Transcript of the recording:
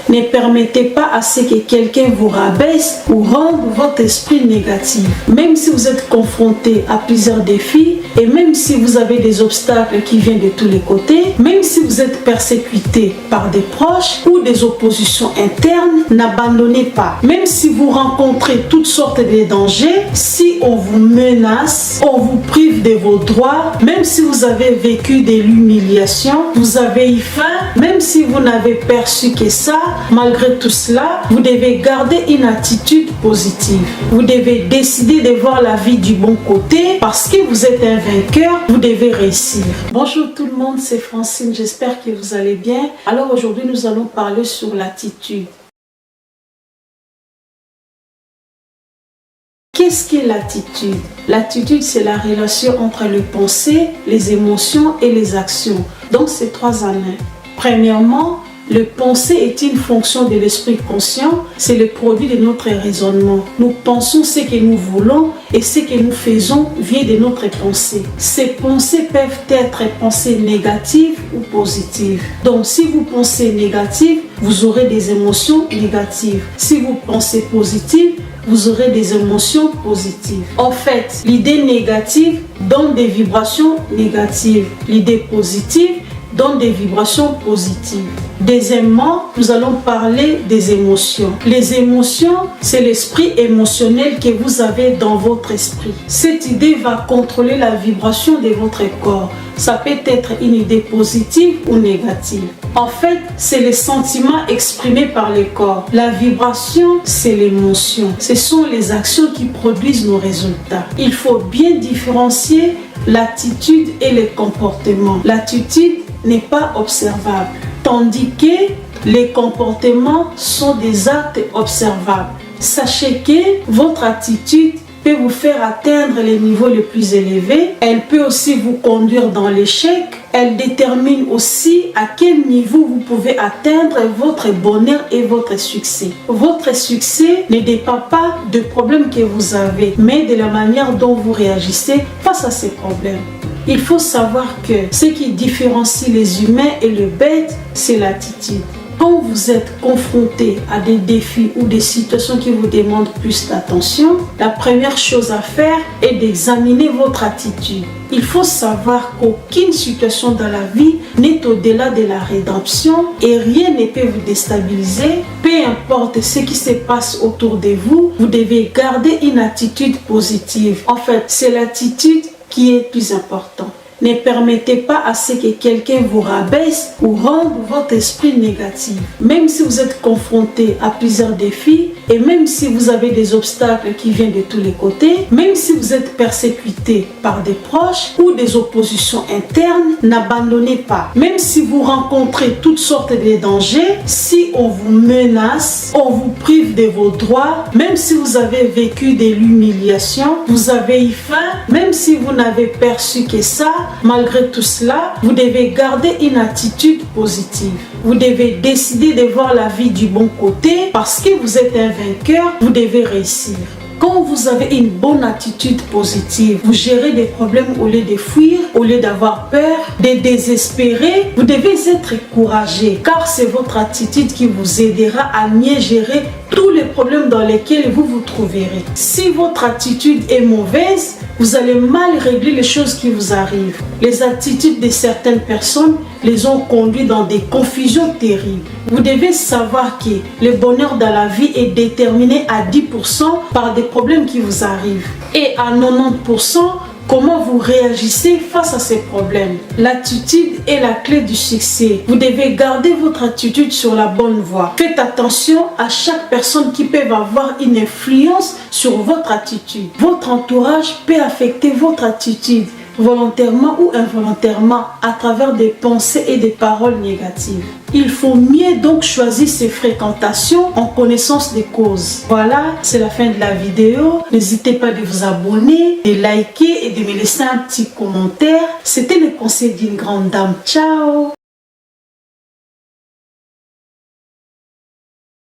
Ne permettez pas à ce que quelqu'un vous rabaisse ou rende votre esprit négatif. Même si vous êtes confronté à plusieurs défis et même si vous avez des obstacles qui viennent de tous les côtés, même si vous êtes persécuté par des proches ou des oppositions internes, n'abandonnez pas. Même si vous rencontrez toutes sortes de dangers, si on vous menace, on vous prive de vos droits, même si vous avez vécu de l'humiliation, vous avez eu faim, même si vous n'avez perçu que ça, malgré tout cela, vous devez garder une attitude positive. Vous devez décider de voir la vie du bon côté parce que vous êtes un vainqueur, vous devez réussir. Bonjour tout le monde, c'est Francine, j'espère que vous allez bien. Alors aujourd'hui, nous allons parler sur l'attitude. Qu'est-ce qu'est l'attitude? L'attitude, c'est la relation entre les pensées, les émotions et les actions. Donc, c'est trois en un. Premièrement, le pensée est une fonction de l'esprit conscient, c'est le produit de notre raisonnement. Nous pensons ce que nous voulons et ce que nous faisons vient de notre pensée. Ces pensées peuvent être pensées négatives ou positives. Donc si vous pensez négative, vous aurez des émotions négatives. Si vous pensez positive, vous aurez des émotions positives. En fait, l'idée négative donne des vibrations négatives. L'idée positive donne des vibrations positives. Deuxièmement, nous allons parler des émotions. Les émotions, c'est l'esprit émotionnel que vous avez dans votre esprit. Cette idée va contrôler la vibration de votre corps. Ça peut être une idée positive ou négative. En fait, c'est les sentiments exprimés par le corps. La vibration, c'est l'émotion. Ce sont les actions qui produisent nos résultats. Il faut bien différencier l'attitude et le comportement. L'attitude n'est pas observable, tandis que les comportements sont des actes observables. Sachez que votre attitude peut vous faire atteindre les niveaux les plus élevés. Elle peut aussi vous conduire dans l'échec. Elle détermine aussi à quel niveau vous pouvez atteindre votre bonheur et votre succès. Votre succès ne dépend pas des problèmes que vous avez, mais de la manière dont vous réagissez face à ces problèmes. Il faut savoir que ce qui différencie les humains et les bêtes, c'est l'attitude. Quand vous êtes confronté à des défis ou des situations qui vous demandent plus d'attention, la première chose à faire est d'examiner votre attitude. Il faut savoir qu'aucune situation dans la vie n'est au-delà de la rédemption et rien ne peut vous déstabiliser. Peu importe ce qui se passe autour de vous, vous devez garder une attitude positive. En fait, c'est l'attitude qui est plus important. Ne permettez pas à ce que quelqu'un vous rabaisse ou rende votre esprit négatif. Même si vous êtes confronté à plusieurs défis et même si vous avez des obstacles qui viennent de tous les côtés, même si vous êtes persécuté par des proches ou des oppositions internes, n'abandonnez pas. Même si vous rencontrez toutes sortes de dangers, si on vous menace, on vous prive de vos droits, même si vous avez vécu de l'humiliation, vous avez eu faim, même si vous n'avez perçu que ça, malgré tout cela, vous devez garder une attitude positive. Vous devez décider de voir la vie du bon côté parce que vous êtes un vainqueur, vous devez réussir. Quand vous avez une bonne attitude positive, vous gérez des problèmes au lieu de fuir, au lieu d'avoir peur, de désespérer. Vous devez être courageux car c'est votre attitude qui vous aidera à mieux gérer tous les problèmes dans lesquels vous vous trouverez. Si votre attitude est mauvaise, vous allez mal régler les choses qui vous arrivent. Les attitudes de certaines personnes les ont conduits dans des confusions terribles. Vous devez savoir que le bonheur dans la vie est déterminé à 10% par des problèmes qui vous arrivent et à 90% comment vous réagissez face à ces problèmes. L'attitude est la clé du succès. Vous devez garder votre attitude sur la bonne voie. Faites attention à chaque personne qui peut avoir une influence sur votre attitude. Votre entourage peut affecter votre attitude volontairement ou involontairement à travers des pensées et des paroles négatives. Il faut mieux donc choisir ses fréquentations en connaissance des causes. Voilà, c'est la fin de la vidéo. N'hésitez pas de vous abonner, de liker et de me laisser un petit commentaire. C'était le conseil d'une grande dame. Ciao!